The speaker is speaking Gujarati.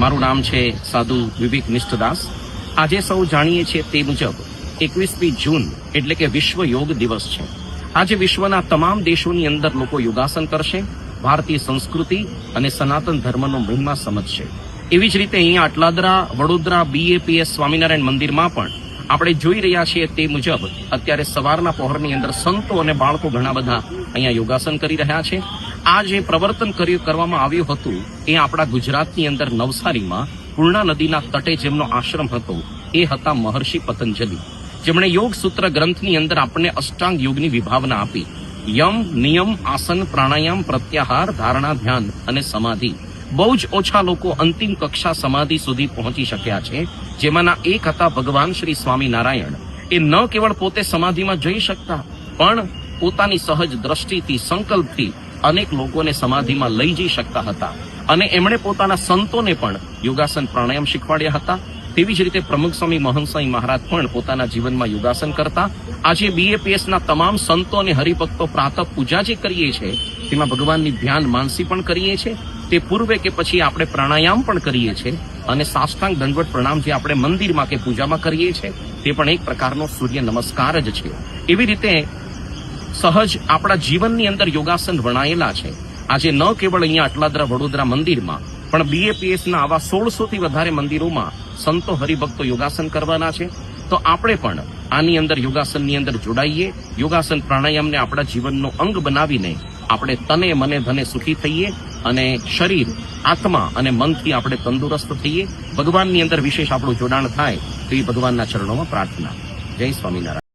મારું નામ છે સાધુ વિવેક નિષ્ઠદાસ. આજે સૌ જાણીએ છીએ તે મુજબ 21મી જૂન એટલે કે વિશ્વ યોગ દિવસ છે. આજે વિશ્વના તમામ દેશોની અંદર લોકો યોગાસન કરશે, ભારતીય સંસ્કૃતિ અને સનાતન ધર્મનો મહિમા સમજશે. એવી જ રીતે અહીંયા અટલાદરા, વડોદરા BAPS સ્વામિનારાયણ મંદિરમાં પણ આપણે જોઈ રહ્યા છીએ તે મુજબ અત્યારે સવારના પહોરની અંદર સંતો અને બાળકો ઘણા બધા અહીંયા યોગાસન કરી રહ્યા છે. આ જે પ્રવર્તન કરવામાં આવ્યું હતું એ આપણા ગુજરાતની અંદર નવસારીમાં પૂર્ણા નદીના તટે જેમનો આશ્રમ હતો એ હતા મહર્ષિ પતંજલિ, જેમણે યોગ સૂત્ર ગ્રંથની અંદર આપણને અષ્ટાંગ યોગની વિભાવના આપી. યમ, નિયમ, આસન, પ્રાણાયામ, પ્રત્યાહાર, ધારણા, ધ્યાન અને સમાધિ. બહુ જ ઓછા લોકો અંતિમ કક્ષા સમાધિ સુધી પહોંચી શક્યા છે, જેમાંના એક હતા ભગવાન શ્રી સ્વામિનારાયણ. એ ન કેવળ પોતે સમાધિમાં જઈ શકતા, પણ પોતાની સહજ દ્રષ્ટિથી, સંકલ્પથી અનેક લોકોને સમાધિમાં લઈ જઈ શકતા હતા. અને એમણે પોતાના સંતોને પણ યોગાસન પ્રાણાયામ શીખવાડ્યા હતા. તેવી જ રીતે પ્રમુખ સ્વામી મહંત સ્વામી મહારાજ પણ પોતાના જીવનમાં યોગાસન કરતા. આજે BAPSના તમામ સંતો અને હરિભક્તો પ્રાતઃ પૂજા જે કરીએ છીએ તેમાં ભગવાનની ધ્યાન માનસી પણ કરીએ છીએ. તે પૂર્વે કે પછી આપણે પ્રાણાયામ પણ કરીએ છીએ અને સાષ્ટાંગ દંડવત પ્રણામ જે આપણે મંદિરમાં કે પૂજામાં કરીએ છીએ તે પણ એક પ્રકારનો સૂર્ય નમસ્કાર જ છે. એવી રીતે સહજ આપણા જીવનની અંદર યોગાસન વણાયેલા છે. આજે ન કેવળ અહીંયા અટલાદરા વડોદરા મંદિરમાં પણ BAPSના આવા 1600થી વધારે મંદિરોમાં સંતો હરિભક્તો યોગાસન કરવાના છે. તો આપણે પણ આની અંદર યોગાસનની અંદર જોડાઈએ, યોગાસન પ્રાણાયામને આપણા જીવનનો અંગ બનાવીને આપણે તને મને ધને સુખી થઈએ અને શરીર, આત્મા અને મનથી આપણે તંદુરસ્ત થઈએ. ભગવાનની અંદર વિશેષ આપણું જોડાણ થાય તેવી ભગવાનના ચરણોમાં પ્રાર્થના. જય સ્વામિનારાયણ.